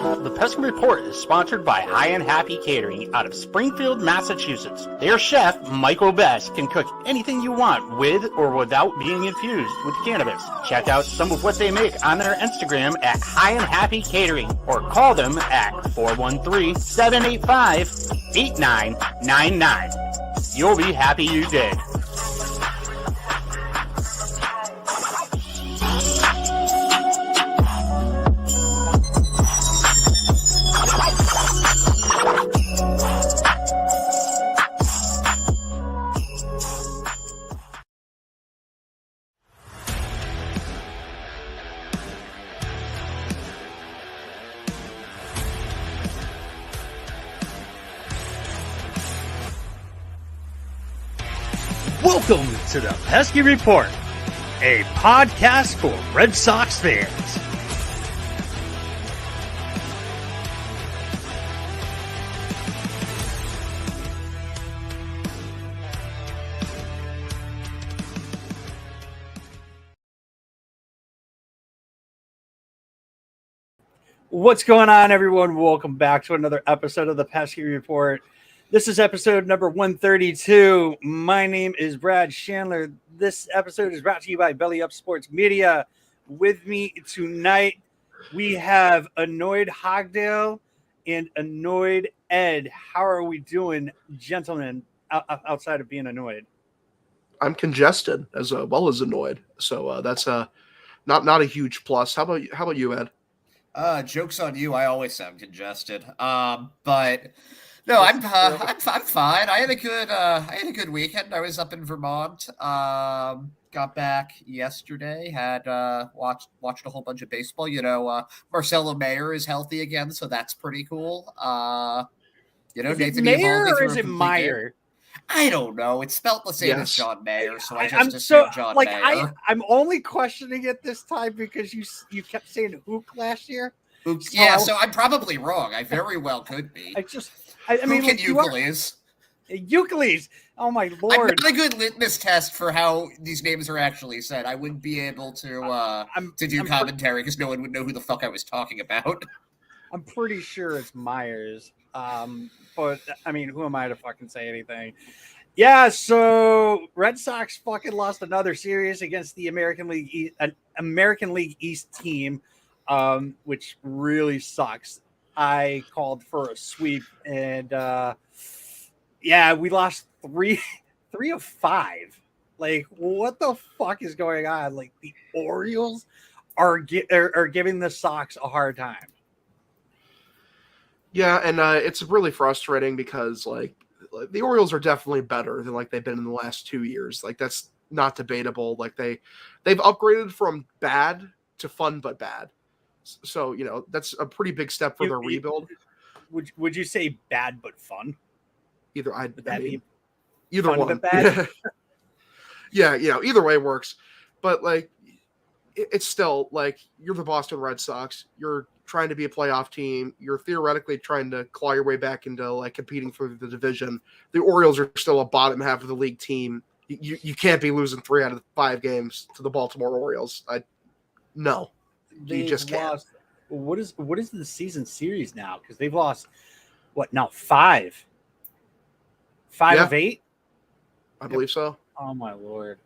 The Peskin Report is sponsored by High and Happy Catering out of Springfield, Massachusetts. Their chef, Michael Best, can cook anything you want with or without being infused with cannabis. Check out some of what they make on their Instagram at High and Happy Catering or call them at 413-785-8999. You'll be happy you did. Welcome to the Pesky Report, a podcast for Red Sox fans. What's going on, everyone? Welcome back to another episode of the Pesky Report. This is episode number 132. My name is Brad Chandler. This episode is brought to you by Belly Up Sports Media. With me tonight, we have Annoyed Hogdale and Annoyed Ed. How are we doing, gentlemen, outside of being annoyed? I'm congested as well as annoyed, so that's not a huge plus. How about you, Ed? Joke's on you. I always sound congested. But no, I'm fine. I had a good weekend. I was up in Vermont. Got back yesterday. Had watched a whole bunch of baseball. You know, Marcelo Mayer is healthy again, so that's pretty cool. Is Nathan it Mayer Eovaldi or threw is a it complete Meyer? game. I don't know. It's spelled the same as John Mayer, so I just assumed John Mayer. I'm only questioning it this time because you kept saying Hook last year. So I'm probably wrong. I very well could be. I mean, Who can Euclides? Euclides. Oh my lord! I'm not a good litmus test for how these names are actually said. I wouldn't be able to do commentary because no one would know who the fuck I was talking about. I'm pretty sure it's Myers. But I mean, who am I to fucking say anything? Yeah. So Red Sox fucking lost another series against the American League East team, which really sucks. I called for a sweep, and we lost three of five. Like, what the fuck is going on? Like, the Orioles are giving the Sox a hard time. Yeah, and it's really frustrating because like the Orioles are definitely better than like they've been in the last 2 years. Like, that's not debatable. Like they've upgraded from bad to fun but bad. So, you know, that's a pretty big step for their rebuild. Would you say bad but fun? Either either one. But bad? Yeah, you know, either way works. But like, it's still like you're the Boston Red Sox. You're trying to be a playoff team. You're theoretically trying to claw your way back into like competing for the division. The Orioles are still a bottom half of the league team. You can't be losing 3 out of 5 games to the Baltimore Orioles. No. You just can't. What is the season series now? Because they've lost what now? 5 of 8. I believe so. Oh my lord!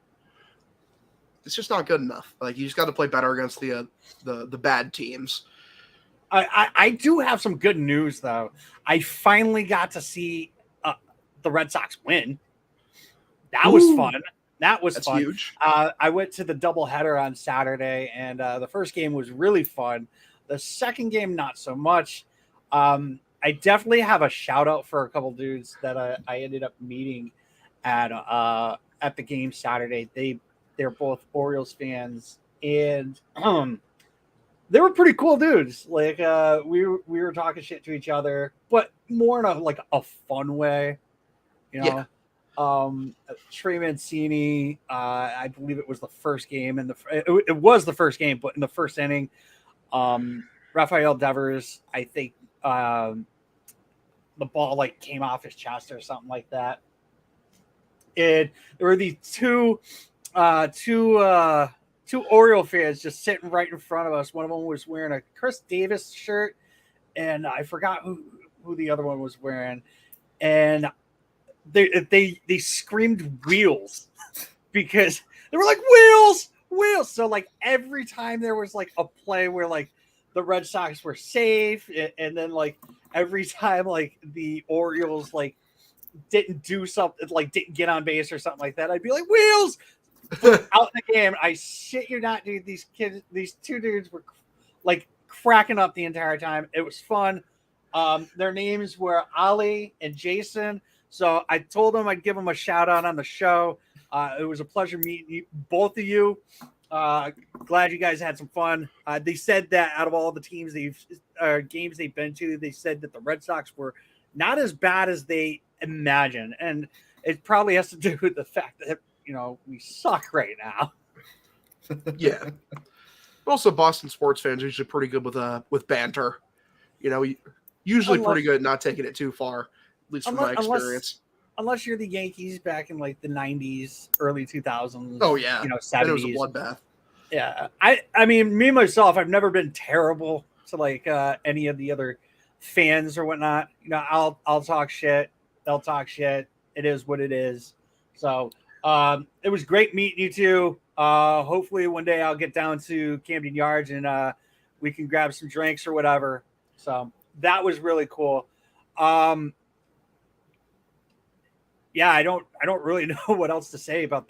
It's just not good enough. Like, you just got to play better against the bad teams. I do have some good news though. I finally got to see the Red Sox win. That was fun. That's fun. Huge. I went to the doubleheader on Saturday, and the first game was really fun. The second game, not so much. I definitely have a shout out for a couple dudes that I ended up meeting at the game Saturday. They're both Orioles fans, and they were pretty cool dudes. Like we were talking shit to each other, but more in a fun way, you know. Yeah. Trey Mancini, I believe it was the first game, it was the first game, but in the first inning, Rafael Devers, I think the ball came off his chest or something like that. And there were these two Oriole fans just sitting right in front of us. One of them was wearing a Chris Davis shirt, and I forgot who the other one was wearing, and they screamed wheels because they were like wheels. So like every time there was like a play where like the Red Sox were safe, and then like every time like the Orioles like didn't do something, like didn't get on base or something like that, I'd be like wheels. Out in the game, I shit you not, dude. These two dudes were like cracking up the entire time. It was fun. Their names were Ali and Jason. So I told them I'd give them a shout out on the show. It was a pleasure meeting both of you. Glad you guys had some fun. They said that out of all the teams games they've been to, they said that the Red Sox were not as bad as they imagined, and it probably has to do with the fact that we suck right now. Yeah. Also, Boston sports fans are usually pretty good with banter. Usually pretty good at not taking it too far, at least from my experience. Unless you're the Yankees back in like the 90s, early 2000s. Oh, yeah. 70s. And it was a bloodbath. Yeah. I mean, me, myself, I've never been terrible to like any of the other fans or whatnot. I'll talk shit. They'll talk shit. It is what it is. So it was great meeting you two. Hopefully one day I'll get down to Camden Yards and we can grab some drinks or whatever. So that was really cool. Yeah, I don't really know what else to say about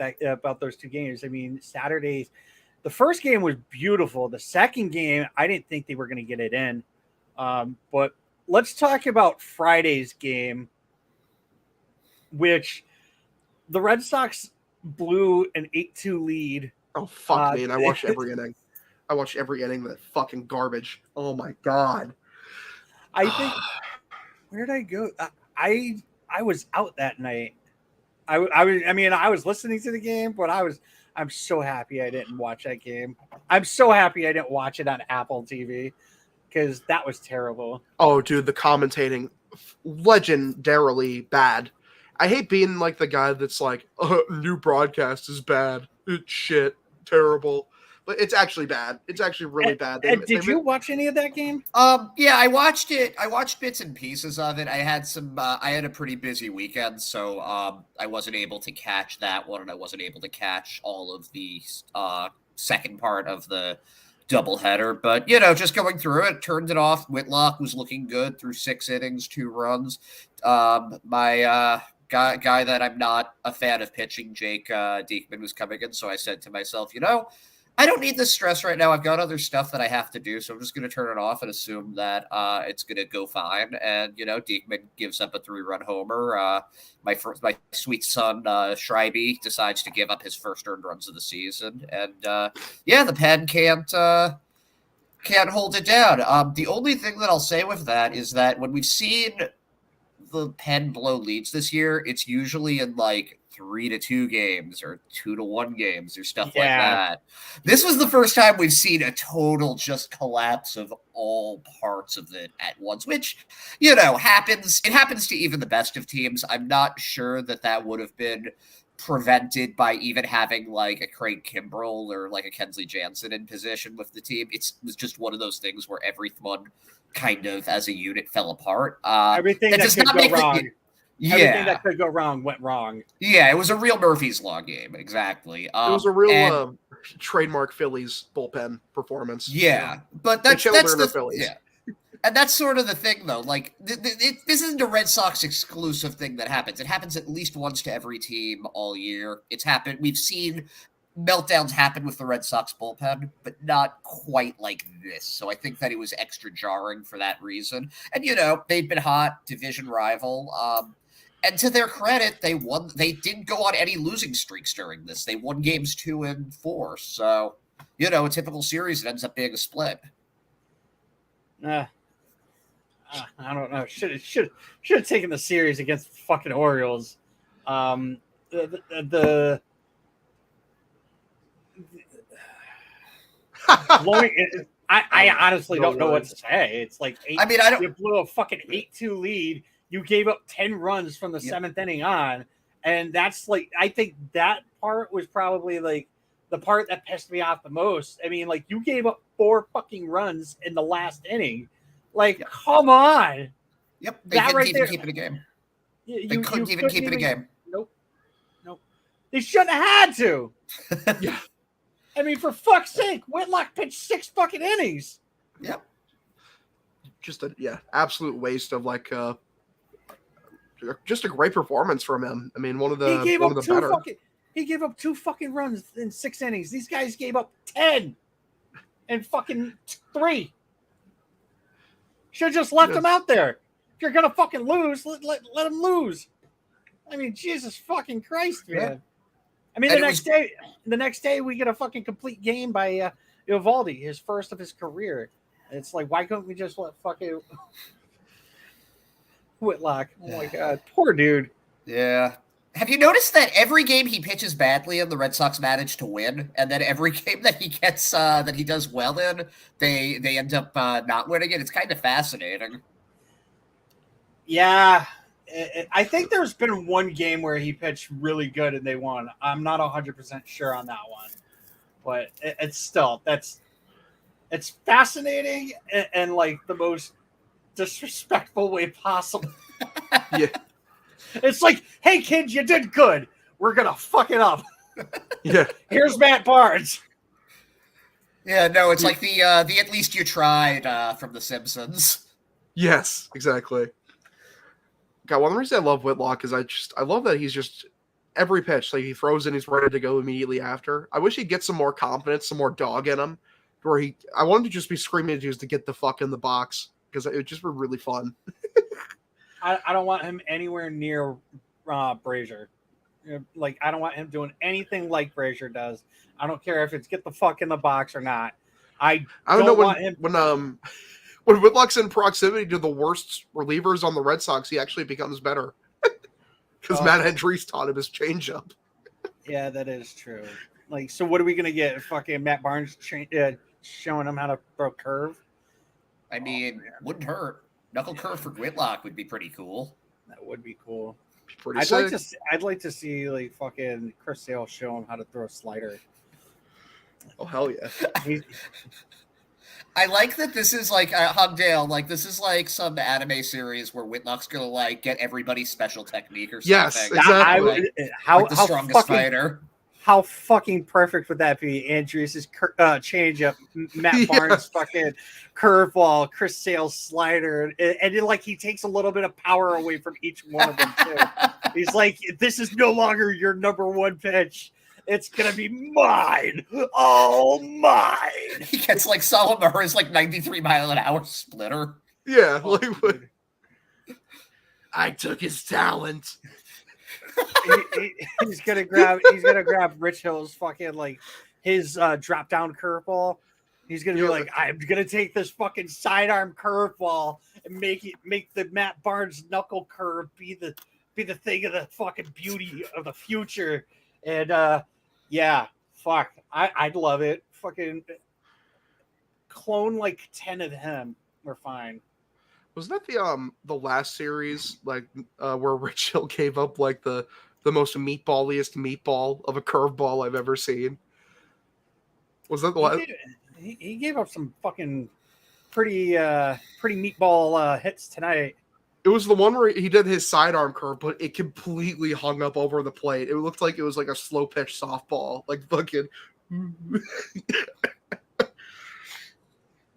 those two games. I mean, Saturdays, the first game was beautiful. The second game, I didn't think they were going to get it in. But let's talk about Friday's game, which the Red Sox blew an 8-2 lead. Oh, fuck me. And I watched every inning. I watched every inning of that fucking garbage. Oh, my God. I think – where did I go? I was out that night. I was listening to the game, but I'm so happy I didn't watch that game. I'm so happy I didn't watch it on Apple TV because that was terrible. Oh, dude, the commentating, legendarily bad. I hate being like the guy that's like, new broadcast is bad. It's shit. Terrible. But it's actually bad. It's actually really bad. Did you watch any of that game? Yeah, I watched it. I watched bits and pieces of it. I had a pretty busy weekend, so I wasn't able to catch that one, and I wasn't able to catch all of the second part of the doubleheader. But just going through it, turned it off. Whitlock was looking good through 6 innings, 2 runs. My guy that I'm not a fan of pitching, Jake Diekman, was coming in, so I said to myself, I don't need this stress right now. I've got other stuff that I have to do, so I'm just going to turn it off and assume that it's going to go fine. And Diekman gives up a 3-run homer. My sweet son Schreibe decides to give up his first earned runs of the season, and the Pen can't hold it down. The only thing that I'll say with that is that when we've seen the Pen blow leads this year, it's usually in like 3-2 games or 2-1 games or stuff like that. This was the first time we've seen a total just collapse of all parts of it at once, which, happens. It happens to even the best of teams. I'm not sure that would have been prevented by even having like a Craig Kimbrell or like a Kensley Jansen in position with the team. It was just one of those things where everyone kind of as a unit fell apart. Everything that could go wrong. Everything that could go wrong went wrong. Yeah, it was a real Murphy's Law game. Exactly. It was a real trademark Phillies bullpen performance. Yeah, but that's the Phillies. Yeah. And that's sort of the thing, though. Like, this isn't a Red Sox exclusive thing that happens. It happens at least once to every team all year. It's happened. We've seen meltdowns happen with the Red Sox bullpen, but not quite like this. So I think that it was extra jarring for that reason. And, they've been hot, division rival. And to their credit, they won. They didn't go on any losing streaks during this. They won games 2 and 4. So, a typical series, it ends up being a split. I don't know. Should have taken the series against the fucking Orioles. I honestly don't know what to say. It's like you blew a fucking 8-2 lead. You gave up 10 runs from the 7th inning on. And that's like, I think that part was probably like the part that pissed me off the most. I mean, like, you gave up 4 fucking runs in the last inning. Like, come on. Yep. They couldn't even keep it a game. They couldn't even keep it a game. Nope. They shouldn't have had to. Yeah. I mean, for fuck's sake, Whitlock pitched 6 fucking innings. Yep. Just absolute waste of like just a great performance from him. I mean, one of the better. He gave up 2 fucking runs in 6 innings. These guys gave up 10 and fucking 3. Should have just left him out there. If you're gonna fucking lose, let him lose. I mean, Jesus fucking Christ, man. Yeah. I mean, the next day we get a fucking complete game by Eovaldi, his first of his career. And it's like, why couldn't we just let fucking Whitlock? Oh my god, poor dude. Yeah. Have you noticed that every game he pitches badly in, the Red Sox manage to win, and then every game that he gets that he does well in, they end up not winning it? It's kind of fascinating. Yeah. I think there's been one game where he pitched really good and they won. I'm not 100% sure on that one, but it's still it's fascinating and like the most disrespectful way possible. Yeah, it's like, hey kid, you did good. We're gonna fuck it up. Yeah. Here's Matt Barnes. Yeah, no, it's like the at least you tried from The Simpsons. Yes, exactly. God, one of the reasons I love Whitlock is I love that he's just every pitch, like he throws in, he's ready to go immediately after. I wish he'd get some more confidence, some more dog in him, where I want him to just be screaming at dudes to get the fuck in the box, because it would just be really fun. I don't want him anywhere near Brazier. Like, I don't want him doing anything like Brazier does. I don't care if it's get the fuck in the box or not. I don't know want him. When Whitlock's in proximity to the worst relievers on the Red Sox, he actually becomes better. Because Matt Hendricks taught him his changeup. Yeah, that is true. Like, so what are we going to get? Fucking Matt Barnes showing him how to throw curve? I mean, wouldn't hurt. Knuckle curve for Whitlock would be pretty cool. That would be cool. Pretty sick. I'd like to see like fucking Chris Sale show him how to throw a slider. Oh hell yeah! I like that this is like Hogdale. Like this is like some anime series where Whitlock's gonna like get everybody's special technique or something. Yes, exactly. How the strongest fighter. How fucking perfect would that be? Andrews' changeup, Matt Barnes' fucking curveball, Chris Sale's slider, and then like he takes a little bit of power away from each one of them too. He's like, "This is no longer your number one pitch. It's gonna be mine. Oh, mine!" He gets like Solomon's like 93-mile-an-hour splitter. Yeah, I took his talent. He's gonna grab Rich Hill's fucking like his drop down curveball. He's gonna be like, I'm gonna take this fucking sidearm curveball and make the Matt Barnes knuckle curve be the thing of the fucking beauty of the future. And yeah, fuck, I'd love it. Fucking clone like 10 of him. We're fine. Was that the last series like where Rich Hill gave up like the most meatballiest meatball of a curveball I've ever seen? Was that the last? He gave up some fucking pretty meatball hits tonight. It was the one where he did his sidearm curve, but it completely hung up over the plate. It looked like it was like a slow pitch softball, like fucking.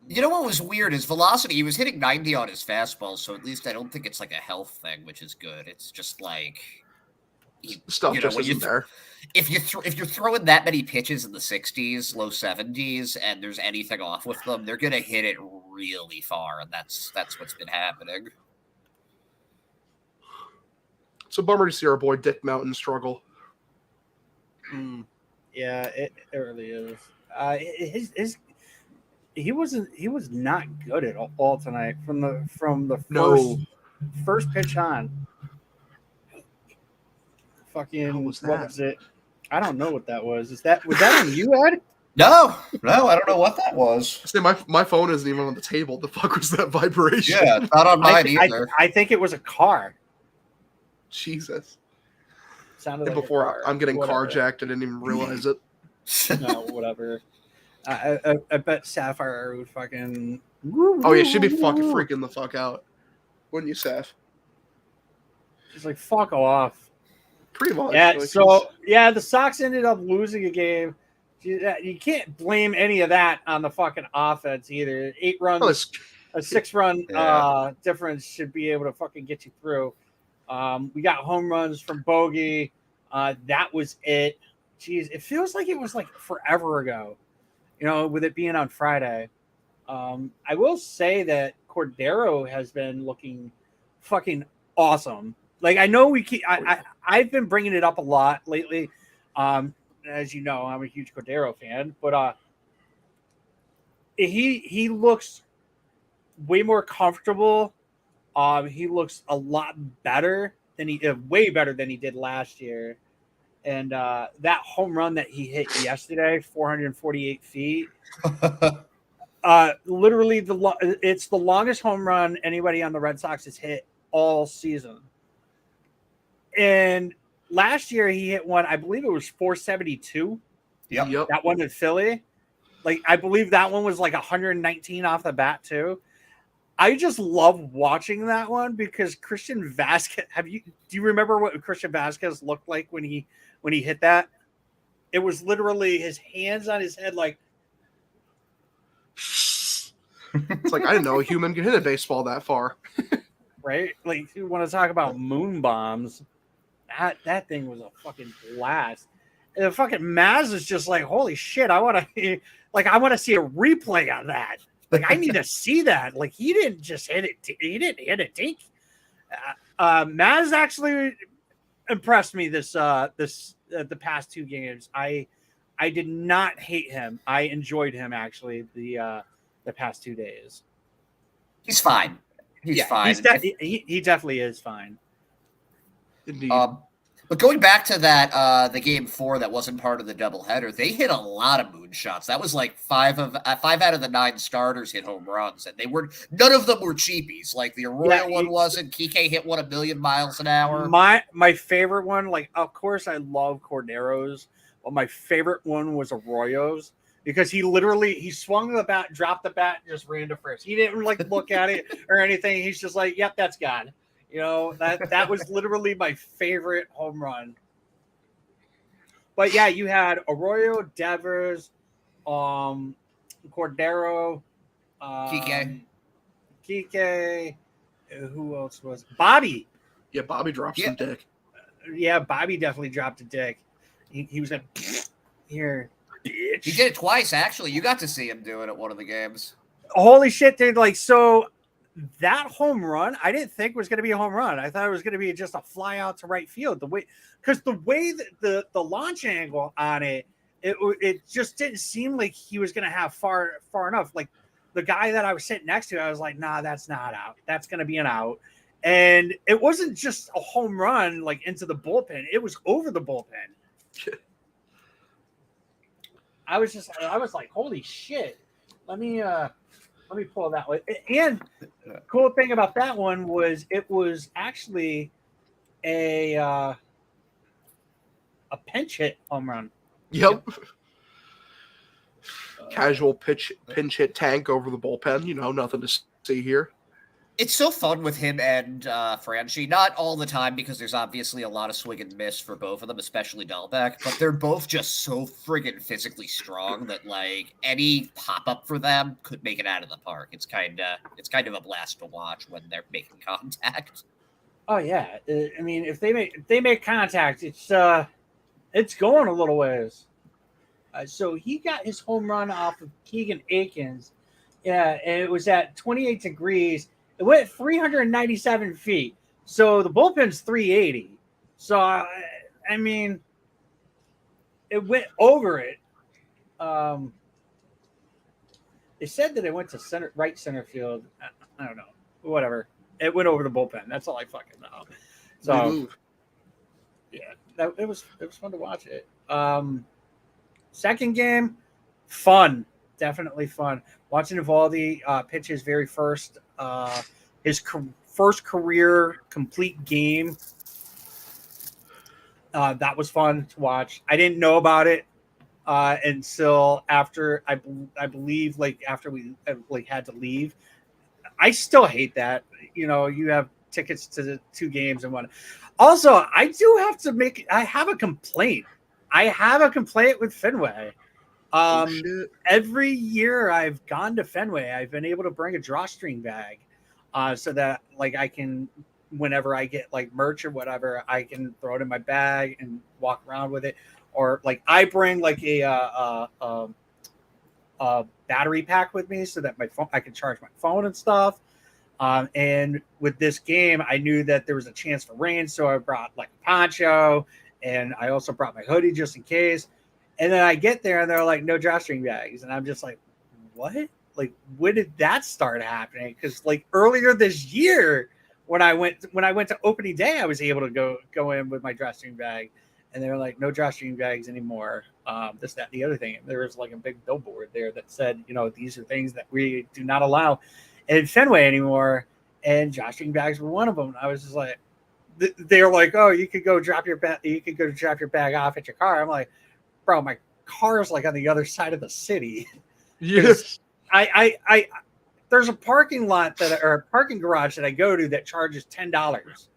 You know what was weird? His velocity, he was hitting 90 on his fastball, so at least I don't think it's like a health thing, which is good. It's just like stuff just isn't there. If you're throwing that many pitches in the 60s, low 70s, and there's anything off with them, they're gonna hit it really far, and that's what's been happening. It's a bummer to see our boy Dick Mountain struggle. Yeah, it really is. He was not good at all tonight from the first pitch on. Fucking what was it? I don't know what that was. Was that on you, Ed? No, I don't know what that was. See, my phone isn't even on the table. The fuck was that vibration? Yeah, it's not on mine either. I think it was a car. Jesus. Sounded like before a car. I'm getting Whatever. carjacked, I didn't even realize it. No, whatever. I bet Sapphire would fucking. Oh yeah, she'd be fucking freaking the fuck out, wouldn't you, Seth? She's like, fuck off. Pretty much. Yeah. Like, So yeah, the Sox ended up losing a game. You can't blame any of that on the fucking offense either. 8 runs, a 6-run difference should be able to fucking get you through. We got home runs from Bogey. That was it. Jeez, it feels like it was like forever ago, with it being on Friday. I will say that Cordero has been looking fucking awesome. Like, I know I've been bringing it up a lot lately. As you know, I'm a huge Cordero fan, but he looks way more comfortable. He looks a lot better way better than he did last year. And that home run that he hit yesterday, 448 feet, literally it's the longest home run anybody on the Red Sox has hit all season. And last year he hit one, I believe it was 472. Yep. That one in Philly. Like, I believe that one was like 119 off the bat too. I just love watching that one because Christian Vasquez. Do you remember what Christian Vasquez looked like when he hit that? It was literally his hands on his head, like. It's like, I didn't know a human could hit a baseball that far. Right? Like, you want to talk about moon bombs? That thing was a fucking blast. And the fucking Maz is just like, holy shit! I want to see a replay on that. Like, I need to see that. Like, he didn't just hit it. He didn't hit it. Maz actually impressed me the past 2 games. I did not hate him. I enjoyed him actually the past 2 days. He's fine. He's fine. He definitely is fine. Indeed. But going back to that, the game 4 that wasn't part of the doubleheader, they hit a lot of moonshots. That was like 5 out of the 9 starters hit home runs, and none of them were cheapies. Like the Arroyo one wasn't. Kike hit one 1,000,000 miles an hour. My favorite one, like, of course I love Cordero's, but my favorite one was Arroyo's because he swung the bat, dropped the bat, and just ran to first. He didn't like look at it or anything. He's just like, yep, that's gone. That was literally my favorite home run. But yeah, you had Arroyo, Devers, Cordero, Kike. Who else was Bobby? Yeah, Bobby dropped some dick. Yeah, Bobby definitely dropped a dick. He was like, here, bitch. He did it twice, actually. You got to see him do it at one of the games. Holy shit, dude! Like, so. That home run, I didn't think was going to be a home run. I thought it was going to be just a fly out to right field. The way that the launch angle on it just didn't seem like he was going to have far enough. Like, the guy that I was sitting next to, I was like, nah, that's not out. That's going to be an out. And it wasn't just a home run like into the bullpen. It was over the bullpen. I was like, holy shit. Let me pull that way. And cool thing about that one was it was actually a pinch hit home run. Yep. Casual pinch hit tank over the bullpen. Nothing to see here. It's so fun with him and Franchy. Not all the time because there's obviously a lot of swing and miss for both of them, especially Dahlbeck. But they're both just so friggin' physically strong that like any pop up for them could make it out of the park. It's kind of a blast to watch when they're making contact. Oh yeah, I mean if they make contact, it's going a little ways. So he got his home run off of Keegan Akins. Yeah, and it was at 28 degrees. It went 397 feet. So the bullpen's 380. So, I mean, it went over it. They said that it went to right center field. I don't know. Whatever. It went over the bullpen. That's all I fucking know. So, yeah, it was fun to watch it. Second game, fun. Definitely fun. Watching Eovaldi pitch his very first first career complete game. That was fun to watch. I didn't know about it until after I believe like after we like had to leave. I still hate that. You know, you have tickets to the 2 games and one. Also, I do have to make. I have a complaint. I have a complaint with Fenway. Oh shit. Every year I've gone to Fenway, I've been able to bring a drawstring bag, so that like I can, whenever I get like merch or whatever, I can throw it in my bag and walk around with it. Or like I bring like a battery pack with me so that my phone I can charge my phone and stuff. And with this game, I knew that there was a chance for rain, so I brought like a poncho, and I also brought my hoodie just in case. And then I get there, and they're like, "No drawstring bags," and I'm just like, "What? Like, when did that start happening?" Because like earlier this year, when I went to opening day, I was able to go in with my drawstring bag, and they were like, "No drawstring bags anymore." This, that, and the other thing. And there was like a big billboard there that said, "You know, these are things that we do not allow in Fenway anymore." And drawstring bags were one of them. I was just like, they were like, "Oh, you could go drop your bag. You could go drop your bag off at your car." I'm like, "Bro, my car's like on the other side of the city." Yes. I there's a parking lot or a parking garage that I go to that charges $10,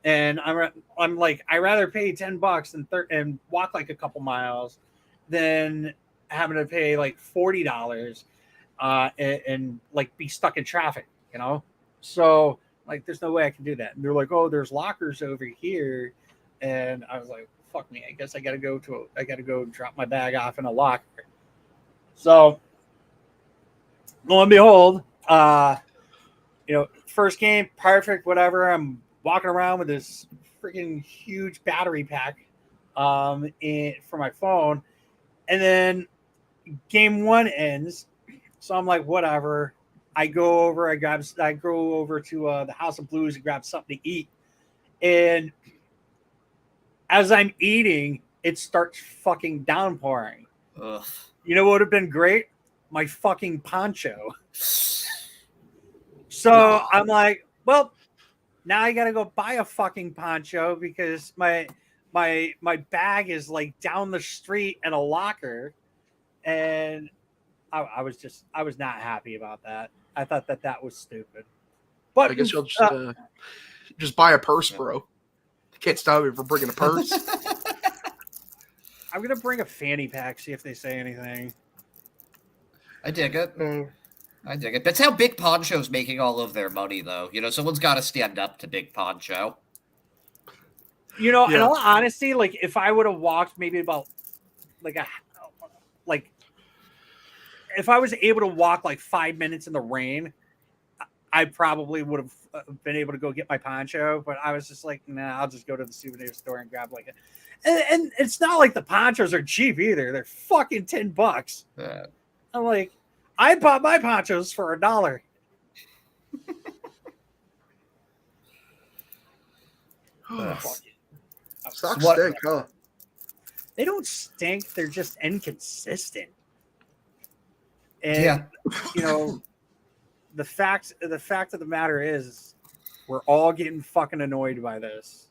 and I'm like, I rather pay $10 and walk like a couple miles than having to pay like $40 and like be stuck in traffic, you know. So like, there's no way I can do that. And they're like, "Oh, there's lockers over here," and I was like, "Fuck me, I guess I gotta go drop my bag off in a locker." So lo and behold, first game, perfect, whatever. I'm walking around with this freaking huge battery pack for my phone. And then game 1 ends. So I'm like, whatever. I go over to the House of Blues and grab something to eat. And as I'm eating, it starts fucking downpouring. Ugh. You know what would have been great? My fucking poncho. So Nah. I'm like, well, now I gotta go buy a fucking poncho because my bag is like down the street in a locker, and I was not happy about that. I thought that was stupid. But I guess you'll just buy a purse, bro. You can't stop me from bringing a purse. I'm gonna bring a fanny pack, see if they say anything. I dig it. I dig it. That's how Big Poncho's making all of their money, though. You know, someone's got to stand up to Big Poncho. You know, in all honesty, like if I would have walked maybe about if I was able to walk like 5 minutes in the rain, I probably would have been able to go get my poncho. But I was just like, nah, I'll just go to the souvenir store and grab like and it's not like the ponchos are cheap either. They're fucking $10. I'm like, I bought my ponchos for $1. Socks stink, huh? They don't stink. They're just inconsistent. And you know, the fact of the matter is, we're all getting fucking annoyed by this.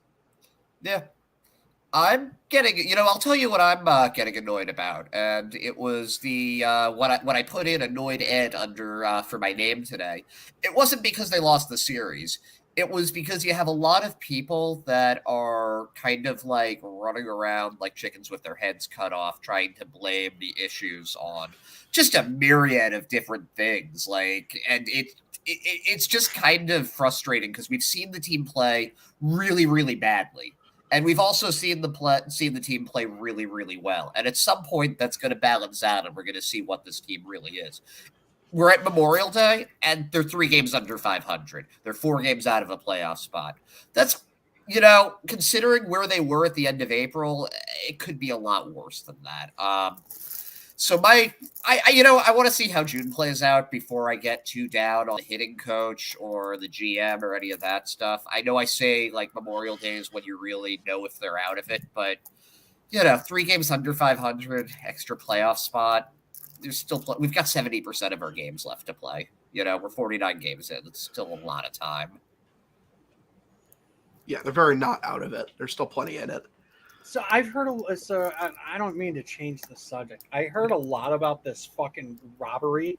Yeah. I'm getting, I'll tell you what I'm getting annoyed about, and it was the when I put in annoyed Ed under for my name today. It wasn't because they lost the series. It was because you have a lot of people that are kind of like running around like chickens with their heads cut off, trying to blame the issues on just a myriad of different things. And it's just kind of frustrating because we've seen the team play really, really badly. And we've also seen the team play really, really well. And at some point, that's going to balance out, and we're going to see what this team really is. We're at Memorial Day, and they're 3 games under 500. They're 4 games out of a playoff spot. That's, considering where they were at the end of April, it could be a lot worse than that. So I want to see how June plays out before I get too down on the hitting coach or the GM or any of that stuff. I know I say like Memorial Day is when you really know if they're out of it, but 3 games under 500, extra playoff spot. There's still we've got 70% of our games left to play. We're 49 games in. It's still a lot of time. Yeah, they're very not out of it. There's still plenty in it. So I've heard. So I don't mean to change the subject. I heard a lot about this fucking robbery,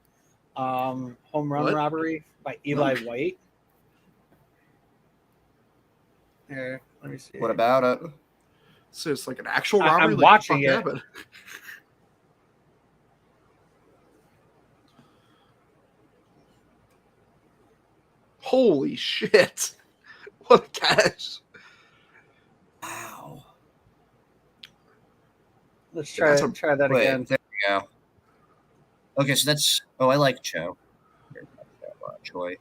home run What? robbery by Eli White. Here, let me see. What about it? So it's like an actual robbery. I'm Like, watching what the it. fuck happened? Holy shit! What a catch! Wow. Let's Yeah, try that Wait, again. there we go. Okay, so that's. Oh, I like Cho. Choi.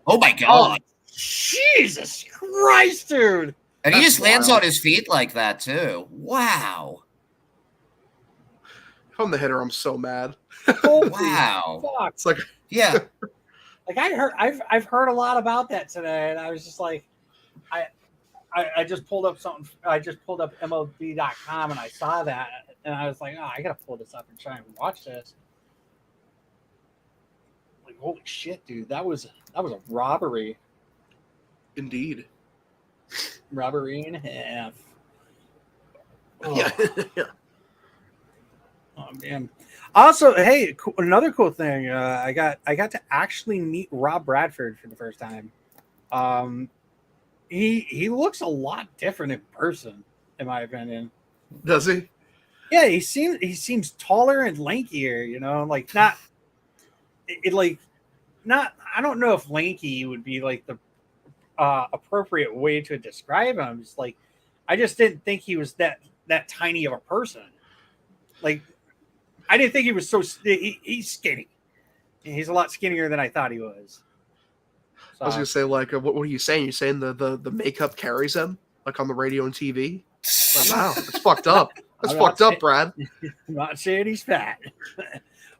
Oh my god! Jesus Christ, dude! And he That's just lands wild. on his feet like that too. Wow. If I'm the hitter, I'm so mad. Holy Wow. fuck! It's like, Yeah. Like I've heard a lot about that today, and I was just like, I just pulled up something. I just pulled up MLB.com and I saw that, and I was like, oh, I gotta pull this up and try and watch this. Like, holy shit, dude, that was a robbery. indeed. Robbery and a half. Oh, Yeah. Yeah. oh man. Also, hey, another cool thing. I got to actually meet Rob Bradford for the first time. He looks a lot different in person, in my opinion. Does he? Yeah, he seems taller and lankier. You know, like not not. I don't know if lanky would be like the appropriate way to describe him. It's like I just didn't think he was that tiny of a person. Like I didn't think he was so. He's skinny. He's a lot skinnier than I thought he was. So, I was gonna say, like, what are you saying? You're saying the makeup carries him, like on the radio and TV? Like, wow, that's fucked up. That's I'm not fucked up, Brad. I'm not saying he's fat,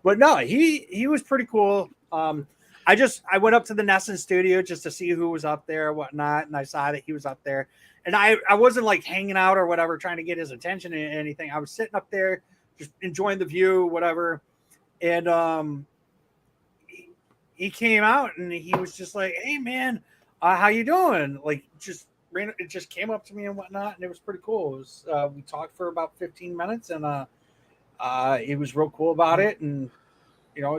but no, he was pretty cool. I went up to the Nesson studio just to see who was up there and whatnot, and I saw that he was up there. And I wasn't like hanging out or whatever, trying to get his attention or anything. I was sitting up there, just enjoying the view, whatever. And he came out and he was just like, "Hey man, how you doing?" Like it just came up to me and whatnot, and it was pretty cool. It was, we talked for about 15 minutes, and he was real cool about it, and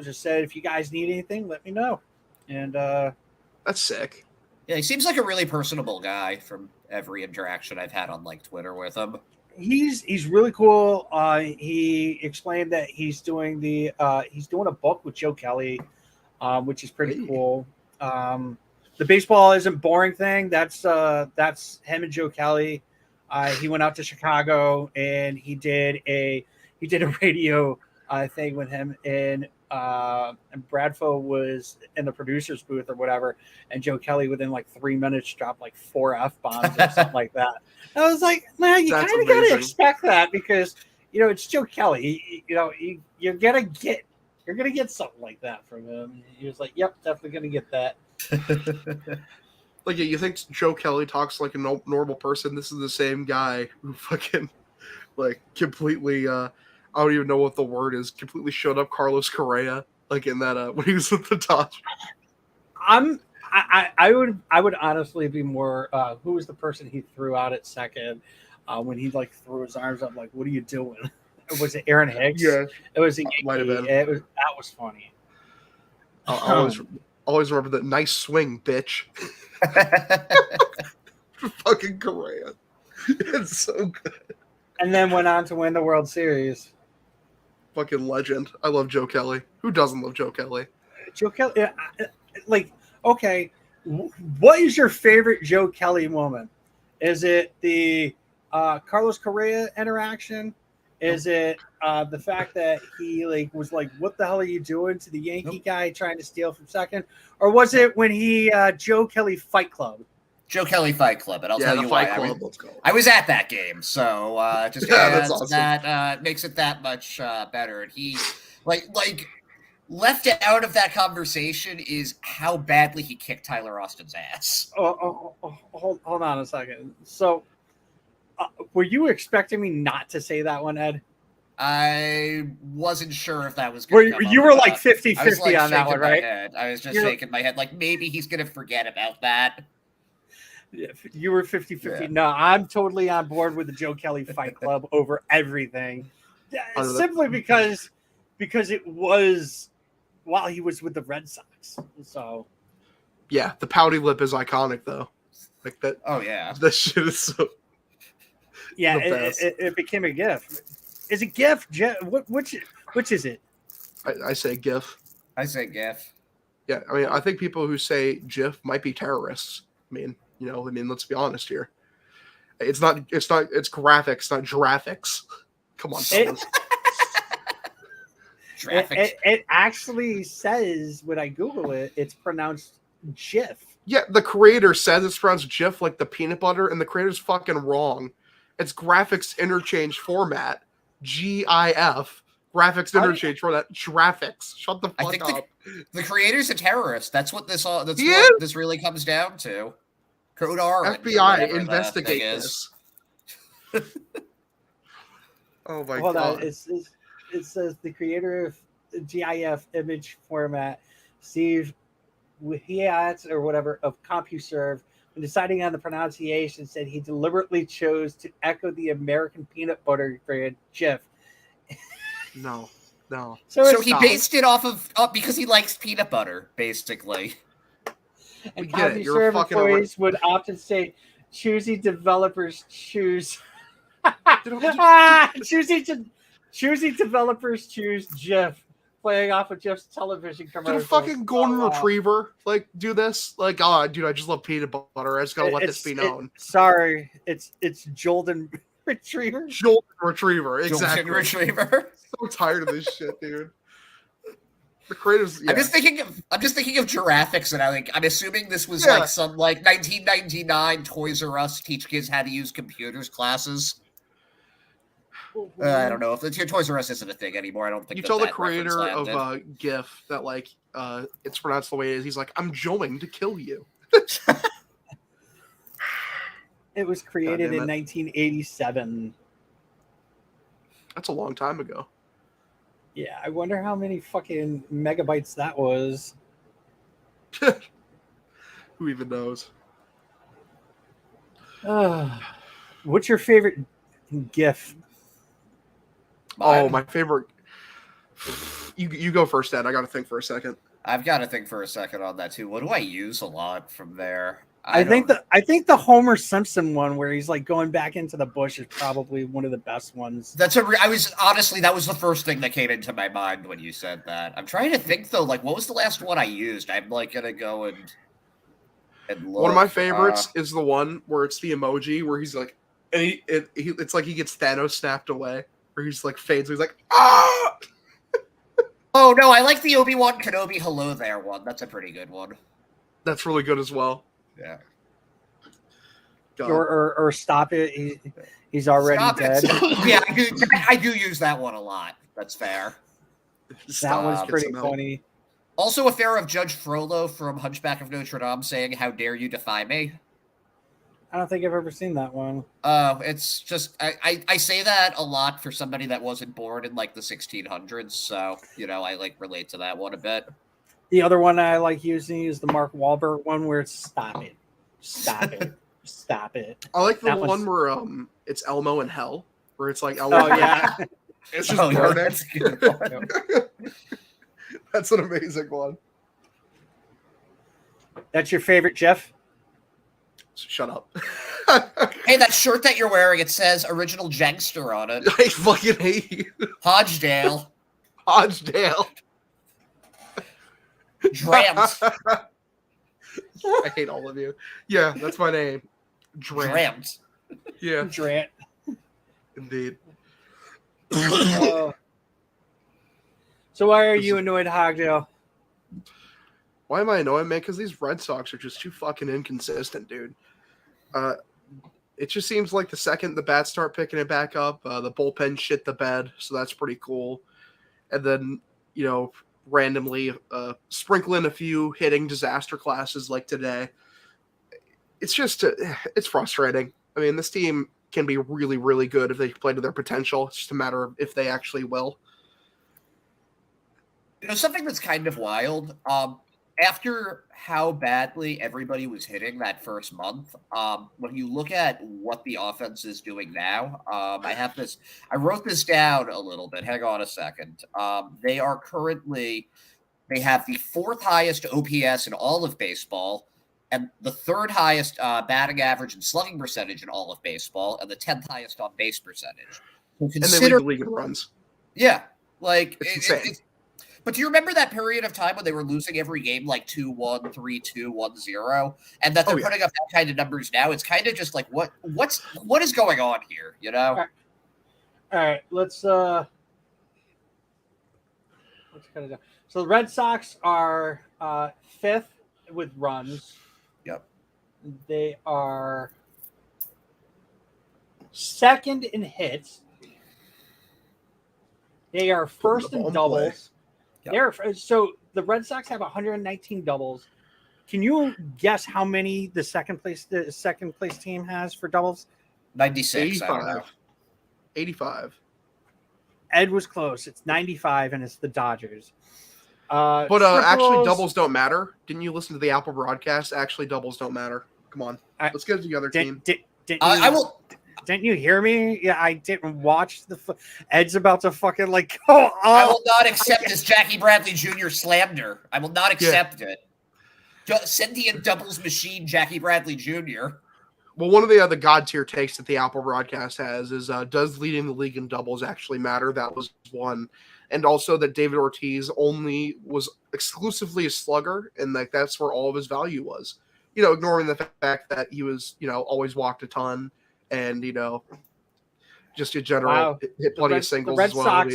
just said, "If you guys need anything, let me know." And That's sick. Yeah, he seems like a really personable guy from every interaction I've had on like Twitter with him. he's really cool. He explained that he's doing a book with Joe Kelly, which is pretty Hey. cool. The baseball isn't boring thing. That's him and Joe Kelly. He went out to Chicago and he did a radio thing with him, and Bradfo was in the producer's booth or whatever, and Joe Kelly within like 3 minutes dropped like 4 F-bombs or something like that. I was like, man, you That's kind of got to amazing. expect that because it's Joe Kelly. You're gonna get something like that from him. He was like, yep, definitely gonna get that. Like, you think Joe Kelly talks like a normal person? This is the same guy who fucking, like, completely, I don't even know what the word is, completely showed up Carlos Correa, like, in that, when he was with the Dodgers. I would honestly be more, who was the person he threw out at second when he, like, threw his arms up, like, what are you doing? Was it Aaron Hicks? Yeah. It was a Might have been. That was funny. I always remember that nice swing, bitch. Fucking Correa. It's so good. And then went on to win the World Series. Fucking legend. I love Joe Kelly. Who doesn't love Joe Kelly? Joe Kelly, like, okay, what is your favorite Joe Kelly moment? Is it the Carlos Correa interaction? Is it the fact that he was like, "What the hell are you doing?" to the Yankee guy trying to steal from second, or was it when he Joe Kelly Fight Club? Joe Kelly Fight Club, and I'll tell the you Fight why. Club. Let's go. I was at that game, so just That's awesome. that makes it that much better. And he, like left out of that conversation is how badly he kicked Tyler Austin's ass. Hold on a second. So, were you expecting me not to say that one, Ed? I wasn't sure if that was going to come you up were or like not. 50-50 on that one, right? I was just shaking my head, like maybe he's going to forget about that. You were 50-50. Yeah. No, I'm totally on board with the Joe Kelly Fight Club over everything. Simply because it was while he was with the Red Sox. So Yeah, the pouty lip is iconic though. Like that. Oh yeah. That shit is so. yeah, The best. it became a GIF. Is it GIF? Which is it? I say GIF. I say GIF. Yeah, I mean, I think people who say GIF might be terrorists. I mean, let's be honest here. It's graphics, not graphics. Come on, fellas. It actually says when I Google it, it's pronounced GIF. Yeah, the creator says it's pronounced GIF like the peanut butter, and the creator's fucking wrong. It's graphics interchange format. GIF. Graphics interchange format. Graphics. Shut the fuck up. The creator's a terrorist. That's what this really comes down to. Code Orange. FBI, investigate this. Oh my Hold god. on. It says the creator of GIF image format, Steve Wihiat or whatever of CompuServe, when deciding on the pronunciation, said he deliberately chose to echo the American peanut butter brand GIF. No. So he based it off of because he likes peanut butter, basically. And CompuServe employees would often say, "Choosy developers choose." Choosy developers choose GIF, playing off of GIF's television commercial. Did a fucking golden retriever do this? Like, oh, dude, I just love peanut butter. I just gotta let this be known. Sorry, it's Jolden Retriever. Jolden Retriever, exactly. Jolden Retriever. So tired of this shit, dude. The creators. Yeah. I'm just thinking of Giraffics, and I'm assuming this was like some 1999 Toys R Us teach kids how to use computers classes. I don't know if the Toys R Us isn't a thing anymore. I don't think you tell the creator of GIF that it's pronounced the way it is. He's like, I'm going to kill you. It was created in 1987. That's a long time ago. Yeah, I wonder how many fucking megabytes that was. Who even knows? What's your favorite GIF? Oh, my favorite. You go first, Ed. I got to think for a second. I've got to think for a second on that too. What do I use a lot from there? I think the Homer Simpson one where he's like going back into the bush is probably one of the best ones. That was the first thing that came into my mind when you said that. I'm trying to think though, what was the last one I used? I'm gonna go and look. One of my favorites is the one where it's the emoji where he's like, and it's like he gets Thanos snapped away, where he's like fades. He's like, ah. Oh no, I like the Obi-Wan Kenobi hello there one. That's a pretty good one. That's really good as well. Yeah. Or stop it. He's already dead. Yeah, I do use that one a lot. That's fair. That one's pretty funny. Also, a fair of Judge Frollo from Hunchback of Notre Dame saying, "How dare you defy me?" I don't think I've ever seen that one. It's just I say that a lot for somebody that wasn't born in the 1600s, so I relate to that one a bit. The other one I like using is the Mark Wahlberg one where it's stop it. I like the one where it's Elmo in hell, where it's like Elmo. Oh yeah, it's just burning. That's an amazing one. That's your favorite, Jeff? Shut up. Hey, that shirt that you're wearing, it says original Jankster on it. I fucking hate you. Hogdale. Drams. I hate all of you. Yeah, that's my name. Drams. Yeah. Drant. Indeed. So why are you annoyed, Hogdale? Why am I annoyed, man? Because these Red Sox are just too fucking inconsistent, dude. It just seems like the second the bats start picking it back up, the bullpen shit the bed, so that's pretty cool. And then, randomly sprinkle in a few hitting disaster classes like today. It's just, it's frustrating. I mean, this team can be really, really good if they play to their potential. It's just a matter of if they actually will. Something that's kind of wild. after how badly everybody was hitting that first month, when you look at what the offense is doing now, I wrote this down a little bit. Hang on a second. They have the 4th highest OPS in all of baseball, and the 3rd highest batting average and slugging percentage in all of baseball, and the 10th highest on base percentage. And they lead the league in runs. Yeah, like it's insane. But do you remember that period of time when they were losing every game like 2-1, 3-2, 1-0, and that they're putting up that kind of numbers now? It's kind of just like what is going on here, you know? All right, let's cut it down. So the Red Sox are 5th with runs. Yep. They are 2nd in hits. They are 1st in doubles. Yep. So the Red Sox have 119 doubles. Can you guess how many the second place team has for doubles? 96. 85. Ed was close. It's 95, and it's the Dodgers. But actually, doubles don't matter. Didn't you listen to the Apple broadcast? Actually, doubles don't matter. Come on, let's get to the other team. Didn't you hear me? Yeah, I didn't watch Ed's about to fucking like go. I will not accept this Jackie Bradley Jr. slander. I will not accept it. Sentient doubles machine, Jackie Bradley Jr. Well, one of the other god tier takes that the Apple broadcast has is does leading the league in doubles actually matter? That was one. And also that David Ortiz only was exclusively a slugger, and like that's where all of his value was. You know, ignoring the fact that he was, always walked a ton and, just in general hit plenty of singles as well.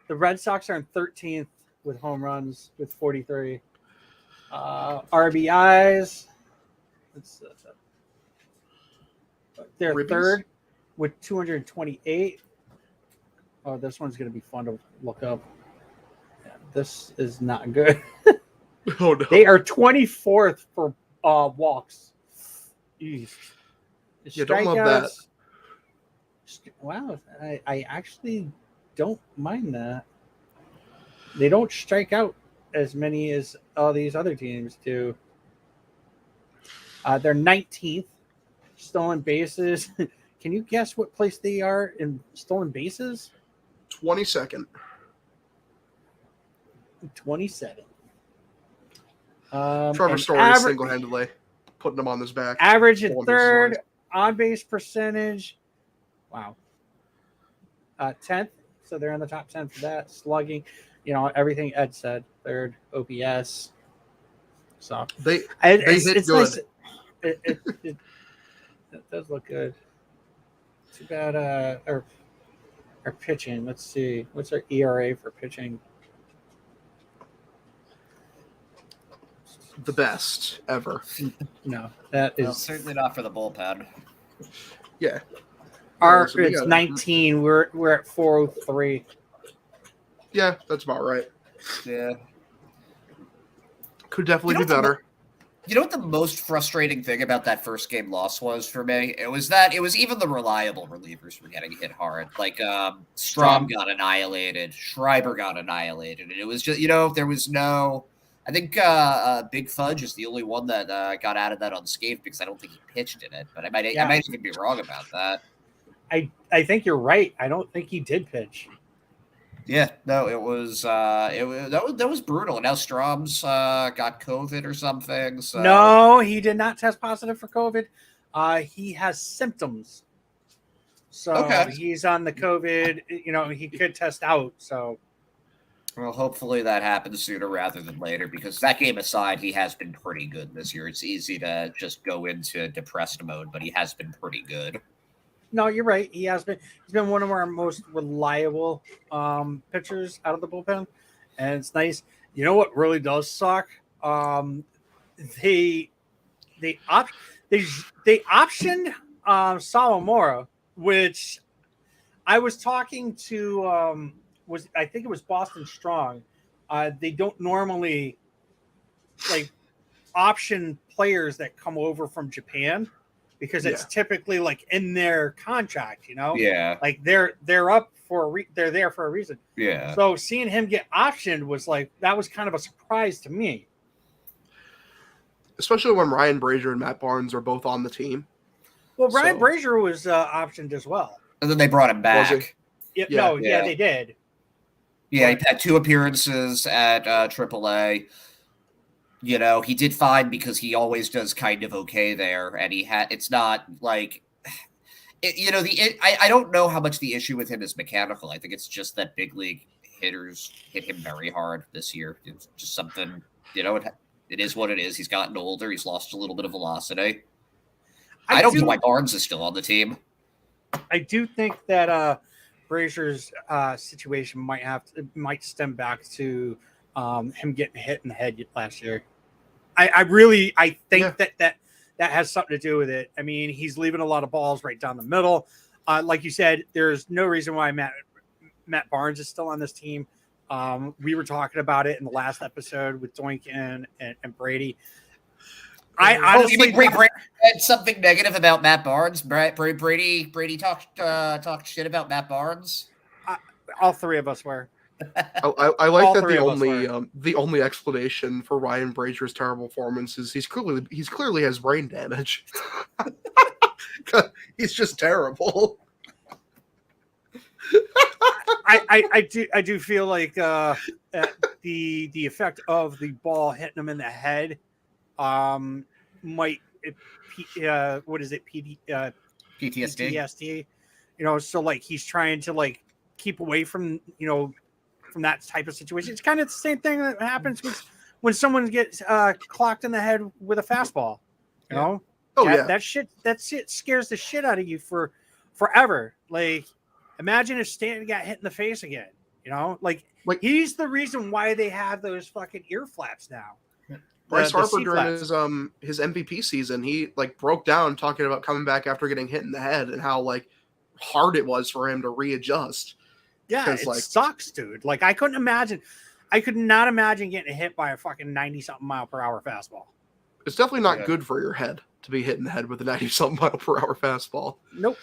The Red Sox are in 13th with home runs with 43. RBIs. They're Ribbies? 3rd with 228. Oh, this one's going to be fun to look up. Yeah, this is not good. Oh, no. They are 24th for walks. Jeez. Yeah, don't love that. Wow, I actually don't mind that. They don't strike out as many as all these other teams do. They're 19th. Stolen bases. Can you guess what place they are in stolen bases? 22nd. 27. Trevor Story is single-handedly putting them on his back. Average in 3rd. On-base percentage. Wow. 10th. So they're in the top 10 for that. Slugging. Everything Ed said. 3rd. OPS. So they hit good. Nice. It does look good. Too bad our pitching. Let's see. What's our ERA for pitching? The best ever. No, that is certainly not for the bullpen. Yeah. It's 19. We're at 403. Yeah, that's about right. Yeah. Could definitely be better. You know what the most frustrating thing about that first game loss was for me? It was even the reliable relievers were getting hit hard. Like Strom got annihilated, Schreiber got annihilated, and it was just there was no. I think Big Fudge is the only one that got out of that unscathed because I don't think he pitched in it. But I might even be wrong about that. I think you're right. I don't think he did pitch. Yeah, no, it was that was brutal. And now Strom's got COVID or something. So. No, he did not test positive for COVID. He has symptoms, so he's on the COVID. He could test out. So, well, hopefully that happens sooner rather than later. Because that game aside, he has been pretty good this year. It's easy to just go into depressed mode, but he has been pretty good. No, you're right. He has been. He's been one of our most reliable pitchers out of the bullpen, and it's nice. You know what really does suck? They optioned Sawamura, which I was talking to. I think it was Boston Strong. They don't normally option players that come over from Japan. Because it's typically in their contract, Yeah. They're up for they're there for a reason. Yeah. So seeing him get optioned was that was kind of a surprise to me. especially when Ryan Brazier and Matt Barnes are both on the team. Well, Ryan Brazier was optioned as well. And then they brought him back. Yeah, they did. Yeah, he had 2 appearances at AAA. You know, he did fine because he always does kind of okay there, and it's not like, I don't know how much the issue with him is mechanical. I think it's just that big league hitters hit him very hard this year. It's just something, it is what it is. He's gotten older. He's lost a little bit of velocity. I don't know why Barnes is still on the team. I do think that Brazier's situation might stem back to him getting hit in the head last year. I think that has something to do with it. I mean, he's leaving a lot of balls right down the middle. Like you said, there's no reason why Matt Barnes is still on this team. We were talking about it in the last episode with Doink and Brady. I honestly Brady said something negative about Matt Barnes. Brady talked shit about Matt Barnes. All 3 of us were. I like that the only explanation for Ryan Brazier's terrible performance is he's clearly has brain damage. He's just terrible. I do feel like the effect of the ball hitting him in the head might what is it PTSD, so like he's trying to like keep away from from that type of situation. It's kind of the same thing that happens when someone gets clocked in the head with a fastball. That shit scares the shit out of you for forever. Like, imagine if Stanton got hit in the face again. Like he's the reason why they have those fucking ear flaps now. Bryce Harper during his MVP season, he like broke down talking about coming back after getting hit in the head and how like hard it was for him to readjust. Yeah, it sucks, dude. Like I could not imagine getting hit by a fucking 90-something mile per hour fastball. It's definitely not good for your head to be hit in the head with a 90-something mile per hour fastball. Nope.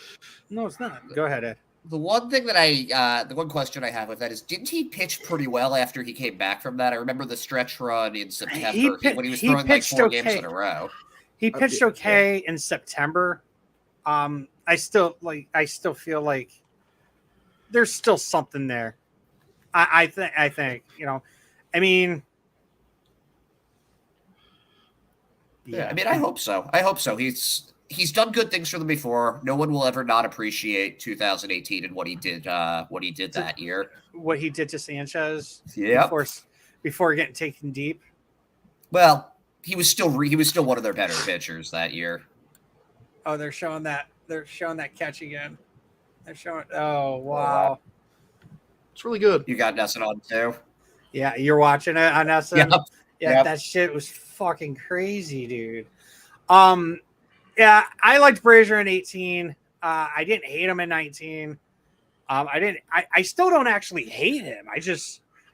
No, it's not. Go ahead, Ed. The one thing that the one question I have with that is, didn't he pitch pretty well after he came back from that? I remember the stretch run in September when he was throwing like 4 games in a row. He pitched okay in September. I still feel like there's still something there. I think, I mean, yeah. I mean, I hope so. He's done good things for them before. No one will ever not appreciate 2018 and what he did that year. What he did to Sanchez, before getting taken deep. Well, he was still one of their better pitchers that year. Oh, they're showing that catch again. They're showing. Oh wow, it's really good. You got Nesson on too. Yeah, you're watching it on Nesson. Yep. Yeah, that shit was fucking crazy, dude. Yeah, I liked Brazier in 18. I didn't hate him in 19. I still don't actually hate him.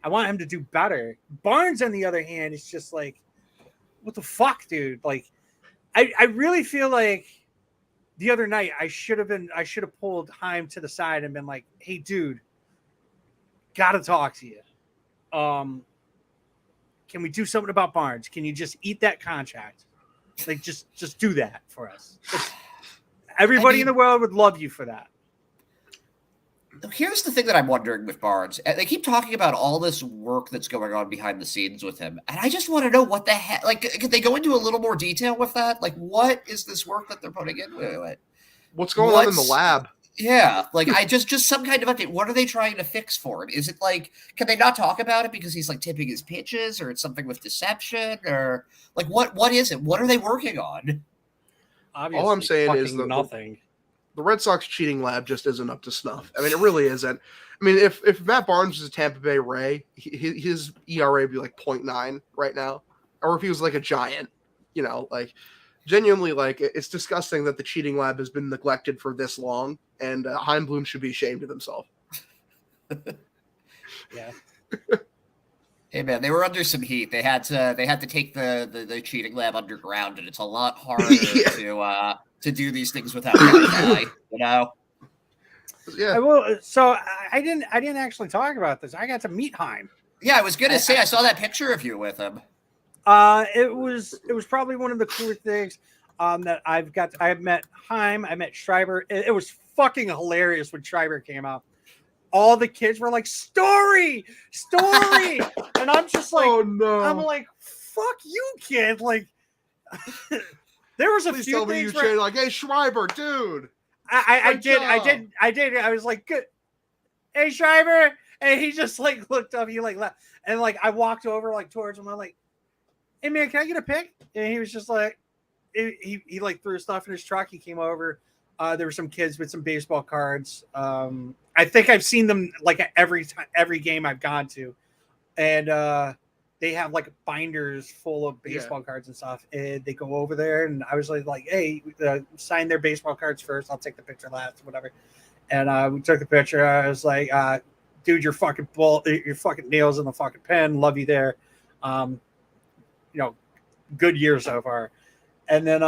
I want him to do better. Barnes, on the other hand, is just like, what the fuck, dude? Like, I really feel like the other night I should have pulled Heim to the side and been like, hey, dude, gotta talk to you. Can we do something about Barnes? Can you just eat that contract? Like, just do that for us. Everybody in the world would love you for that. Here's the thing that I'm wondering with Barnes. They keep talking about all this work that's going on behind the scenes with him. And I just want to know what the heck, like, could they go into a little more detail with that? Like, what is this work that they're putting into it? What's going on in the lab? Yeah, like I just some kind of update. What are they trying to fix for it? Is it like, can they not talk about it because he's like tipping his pitches, or it's something with deception, or like what is it? What are they working on? Obviously, all I'm saying is nothing. The Red Sox cheating lab just isn't up to snuff. I mean, it really isn't. I mean, if Matt Barnes was a Tampa Bay Ray, his ERA would be like 0.9 right now, or if he was like a Giant, like. Genuinely, like, it's disgusting that the cheating lab has been neglected for this long, and Heim Bloom should be ashamed of himself. Yeah. Hey man, they were under some heat. They had to take the cheating lab underground, and it's a lot harder to do these things without that guy, Yeah. So I didn't actually talk about this. I got to meet Heim. Yeah, I was gonna say I saw that picture of you with him. It was probably one of the cooler things that I've got. I met Heim, I met Schreiber. It was fucking hilarious when Schreiber came out. All the kids were like, story, and I'm just like, Oh no! I'm like, fuck you, kid. Like, there was a Please few tell me things you where changed, like, hey Schreiber, dude. I Good did. job. I was like, good. Hey, Schreiber. And he just like looked up. He like left. And like I walked over like towards him. I'm like, hey man, can I get a pic? And he was just like, he like threw stuff in his truck. He came over. There were some kids with some baseball cards. I think I've seen them like at every game I've gone to, and they have like binders full of baseball cards and stuff. And they go over there, and I was like, hey, sign their baseball cards first. I'll take the picture last, whatever. And we took the picture. I was like, dude, you're fucking your fucking nails in the fucking pen. Love you there. Good year so far. And then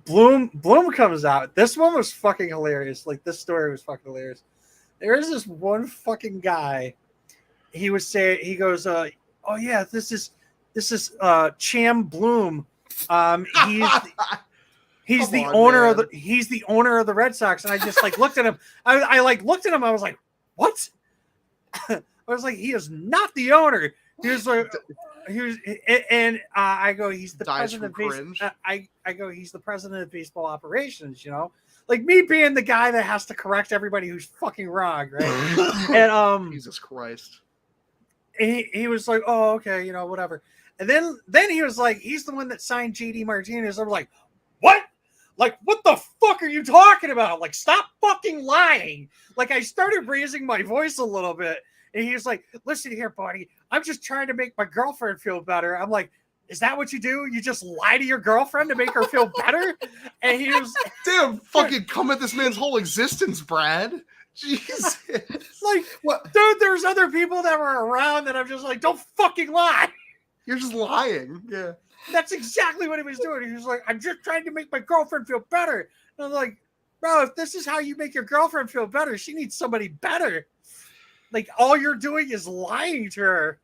Bloom comes out. This one was fucking hilarious. Like, this story was fucking hilarious. There is this one fucking guy. He goes, oh yeah, this is Cham Bloom. He's the owner of the Red Sox. And I just like looked at him. I like looked at him. I was like, what? I was like, he is not the owner. He was like, I go, he's the president of I go, he's the president of baseball operations, like me being the guy that has to correct everybody who's fucking wrong, right? And Jesus Christ. He was like, oh, okay, whatever. And then he was like, he's the one that signed JD Martinez. I'm like, what? Like, what the fuck are you talking about? Like, stop fucking lying. Like, I started raising my voice a little bit. And he was like, listen here, buddy. I'm just trying to make my girlfriend feel better. I'm like, is that what you do? You just lie to your girlfriend to make her feel better? And he was damn, fucking come at this man's whole existence, Brad. Jesus. Like, what? Dude, there's other people that were around that I'm just like, don't fucking lie. You're just lying. Yeah. That's exactly what he was doing. He was like, I'm just trying to make my girlfriend feel better. And I'm like, bro, if this is how you make your girlfriend feel better, she needs somebody better. Like, all you're doing is lying to her.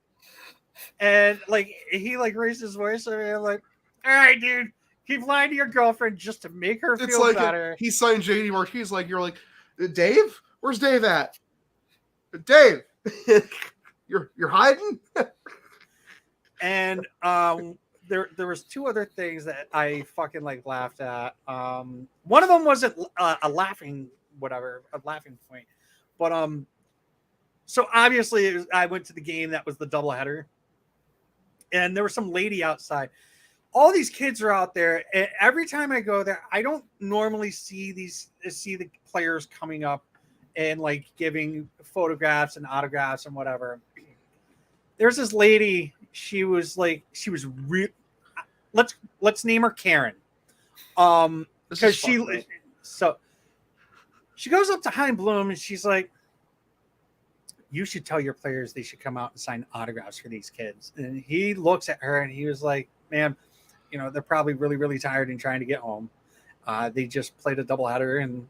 And like, he like raised his voice. And I'm like, all right, dude, keep lying to your girlfriend just to make her feel like better. He signed JD Martinez. Like, you're like, Dave? Where's Dave at? Dave, you're hiding? And there was two other things that I fucking like laughed at. One of them wasn't a laughing point, but so obviously I went to the game that was the doubleheader, and there was some lady outside. All these kids are out there, and every time I go there, I don't normally see the players coming up and like giving photographs and autographs and whatever. There's this lady. She was real. Let's name her Karen. Because she goes up to Heim Bloom and she's like, you should tell your players they should come out and sign autographs for these kids. And he looks at her and he was like, man, they're probably really, really tired and trying to get home. They just played a doubleheader, and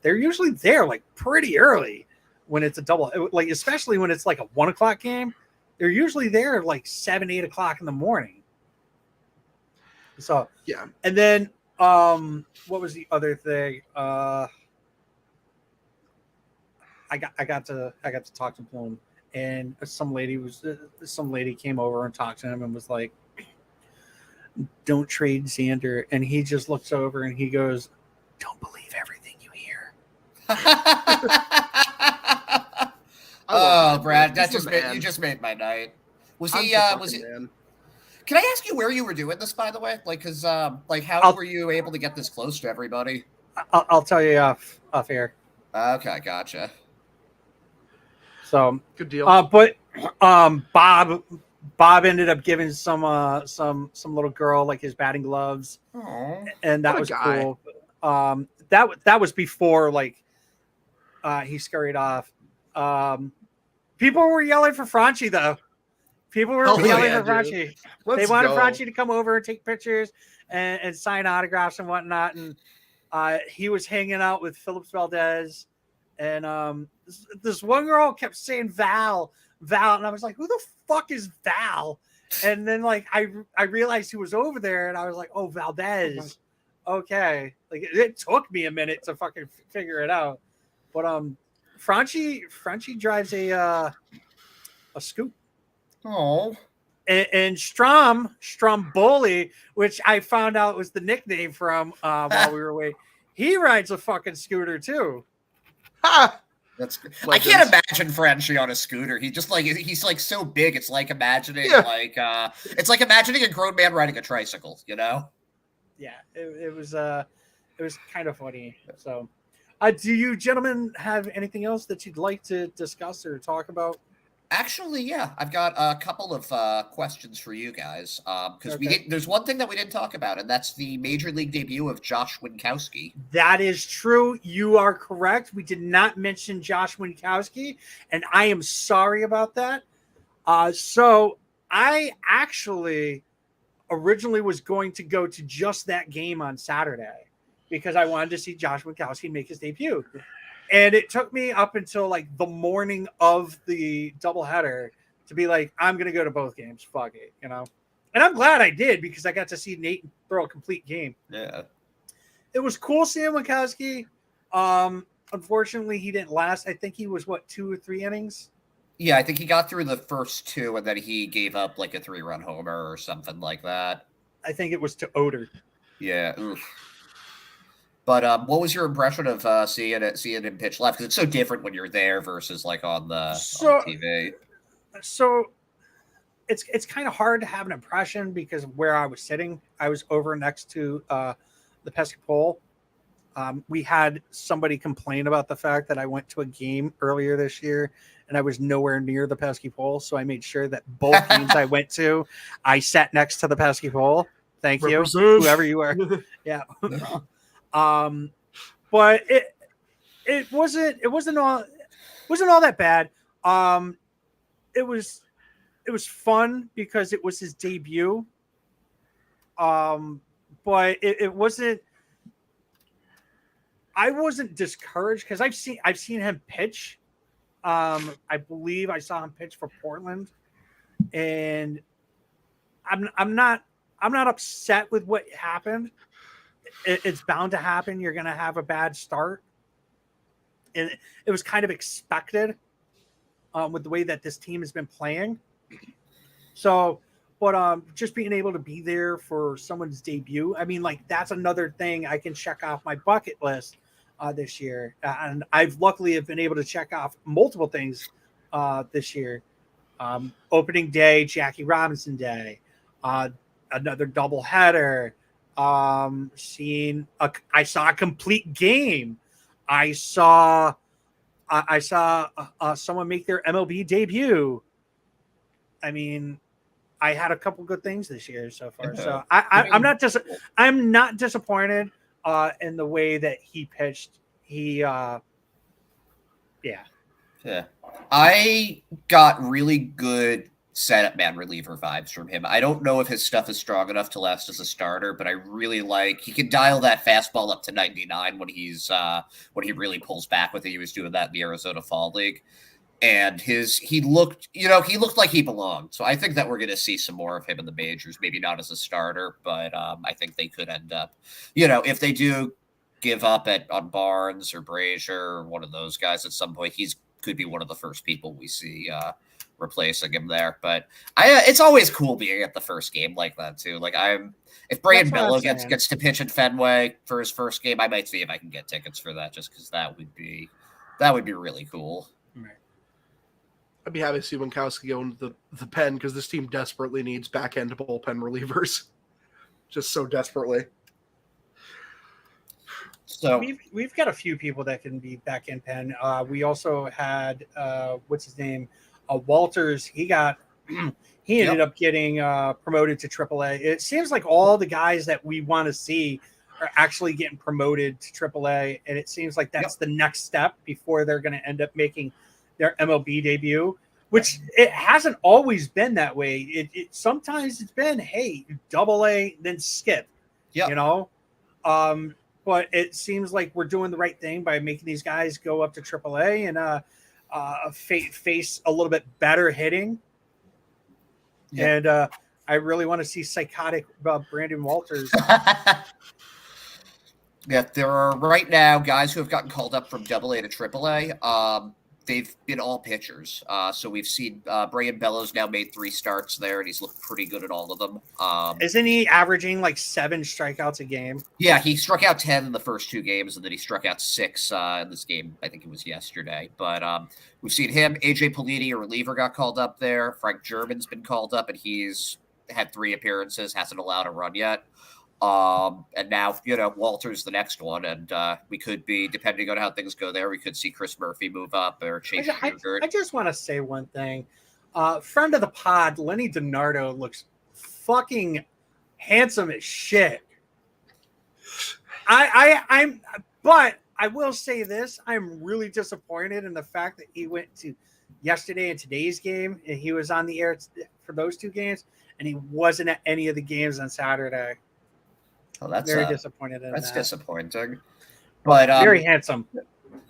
they're usually there like pretty early when it's a double, like especially when it's like a 1 o'clock game. They're usually there like 7, 8 o'clock in the morning. So yeah. And then what was the other thing? I got to talk to Bloom, and some lady came over and talked to him and was like, don't trade Xander. And he just looks over and he goes, don't believe everything you hear. Oh, Brad, you just made my night. Was he? Man. Can I ask you where you were doing this, by the way? Like, because how were you able to get this close to everybody? I'll tell you off air. Okay, gotcha. So good deal. But Bob ended up giving some little girl like his batting gloves. Aww. And that was cool. That was before like he scurried off. People were yelling for Franchy though. People were yelling for Franchy. They wanted Franchy to come over and take pictures and sign autographs and whatnot. And he was hanging out with Phillips Valdez. And this one girl kept saying Val. Val, and I was like, who the fuck is Val? And then like I realized he was over there, and I was like, oh, Valdez. Okay, like it took me a minute to fucking figure it out, but Franchy drives a scoop. Oh, And Stromboli, which I found out was the nickname from while we were away, he rides a fucking scooter too. Ha! that's I Legends. can't imagine Franchy on a scooter. He's like so big. It's like imagining it's like imagining a grown man riding a tricycle. You know? Yeah, it was kind of funny. So, do you gentlemen have anything else that you'd like to discuss or talk about? Actually, yeah, I've got a couple of questions for you guys. Because there's one thing that we didn't talk about, and that's the major league debut of Josh Winckowski. That is true. You are correct. We did not mention Josh Winckowski, and I am sorry about that. So I actually originally was going to go to just that game on Saturday because I wanted to see Josh Winckowski make his debut. And it took me up until like the morning of the doubleheader to be like, I'm going to go to both games. Fuck it, you know? And I'm glad I did because I got to see Nate throw a complete game. Yeah. It was cool seeing Winckowski. Unfortunately, he didn't last. I think he was, 2 or 3 innings? Yeah, I think he got through the first 2, and then he gave up like a 3-run homer or something like that. I think it was to Oder. Yeah. Oof. But what was your impression of seeing him pitch live? Because it's so different when you're there versus like on the TV. So it's kind of hard to have an impression because where I was sitting, I was over next to the pesky pole. We had somebody complain about the fact that I went to a game earlier this year and I was nowhere near the pesky pole. So I made sure that both games I went to, I sat next to the pesky pole. Thank you, whoever you are. Yeah. But it wasn't all that bad. It was fun because it was his debut. But it wasn't. I wasn't discouraged because I've seen him pitch. I believe I saw him pitch for Portland, and I'm not upset with what happened. It's bound to happen. You're going to have a bad start. And it was kind of expected with the way that this team has been playing. So, but just being able to be there for someone's debut, I mean, like, that's another thing I can check off my bucket list this year. And I've luckily have been able to check off multiple things this year. Opening day, Jackie Robinson Day, another doubleheader. I saw a complete game. I saw someone make their MLB debut. I mean, I had a couple good things this year so far. So I'm not disappointed in the way that he pitched. Yeah. I got really good setup man reliever vibes from him. I don't know if his stuff is strong enough to last as a starter, but I really like he can dial that fastball up to 99 when when he really pulls back with it. He was doing that in the Arizona Fall League. And he looked like he belonged. So I think that we're going to see some more of him in the majors, maybe not as a starter, but I think they could end up, if they do give up on Barnes or Brazier or one of those guys at some point, could be one of the first people we see replacing him there. But it's always cool being at the first game like that too. Like if Braden Bello gets to pitch at Fenway for his first game, I might see if I can get tickets for that, just because that would be really cool. Right. I'd be happy to see Winckowski go into the pen because this team desperately needs back end bullpen relievers, just so desperately. So we've got a few people that can be back in pen. We also had what's his name, Walters. He ended up getting promoted to AAA. It seems like all the guys that we want to see are actually getting promoted to AAA, and it seems like that's the next step before they're going to end up making their MLB debut, which it hasn't always been that way. It sometimes it's been, hey, AA, then skip, but it seems like we're doing the right thing by making these guys go up to AAA. And face a little bit better hitting. Yeah. And I really want to see psychotic Brandon Walters. Yeah, there are right now guys who have gotten called up from AA to AAA. They've been all pitchers. So we've seen Brayan Bellows now made 3 starts there, and he's looked pretty good at all of them. Isn't he averaging like 7 strikeouts a game? Yeah, he struck out 10 in the first 2 games, and then he struck out 6 in this game. I think it was yesterday. But we've seen him. AJ Politi, a reliever, got called up there. Frank German's been called up, and he's had 3 appearances, hasn't allowed a run yet. And now, Walter's the next one, and we could be, depending on how things go there, we could see Chris Murphy move up or Chase Sugart. I just want to say one thing. Friend of the pod, Lenny DiNardo, looks fucking handsome as shit. But I will say this: I'm really disappointed in the fact that he went to yesterday and today's game, and he was on the air for those 2 games, and he wasn't at any of the games on Saturday. Oh, that's very disappointed in that's that. Disappointing. But very handsome.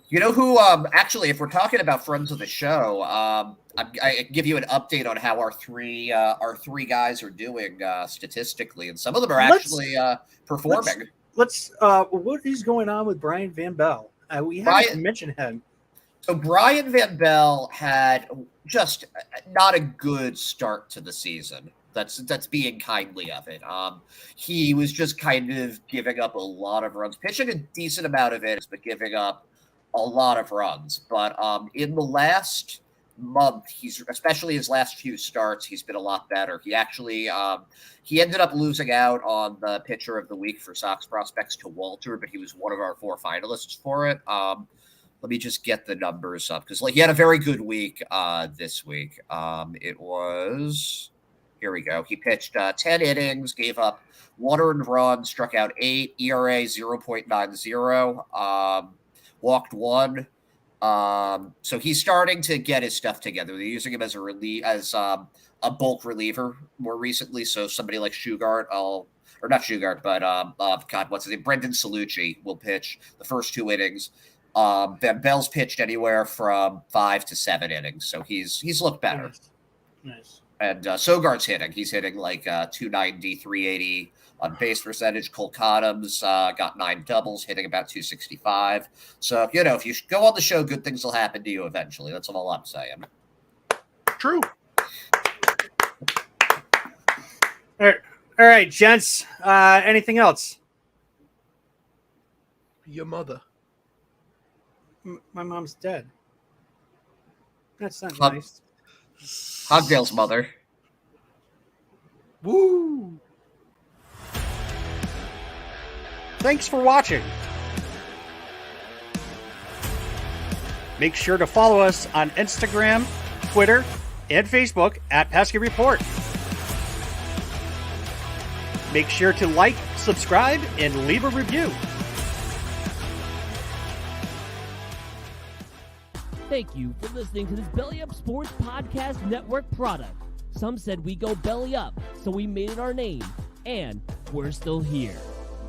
You know who? Actually, if we're talking about friends of the show, I give you an update on how our three guys are doing statistically, and some of them are actually performing. Let's what is going on with Brian Van Bell? We haven't mentioned him. So Brian Van Bell had just not a good start to the season. That's being kindly of it. He was just kind of giving up a lot of runs, pitching a decent amount of innings, but giving up a lot of runs. But in the last month, especially his last few starts, he's been a lot better. He actually he ended up losing out on the pitcher of the week for Sox prospects to Walter, but he was one of our 4 finalists for it. Let me just get the numbers up because he had a very good week this week. It was. Here we go. He pitched 10 innings, gave up 1 earned run, struck out 8, ERA 0.90, walked 1. So he's starting to get his stuff together. They're using him as a bulk reliever more recently. So somebody like Sugart, what's his name? Brendan Salucci will pitch the first 2 innings. Van Bell's pitched anywhere from 5 to 7 innings, so he's looked better. Nice. And Sogart's hitting. He's hitting like 290, 380 on base percentage. Cole Cottom's got 9 doubles, hitting about 265. So, if you go on the show, good things will happen to you eventually. That's all I'm saying. True. All right, gents. Anything else? Your mother. My mom's dead. That's not nice. Hogdale's mother. Woo! Thanks for watching. Make sure to follow us on Instagram, Twitter, and Facebook at Pesky Report. Make sure to like, subscribe, and leave a review. Thank you for listening to this Belly Up Sports Podcast Network product. Some said we go belly up, so we made it our name, and we're still here.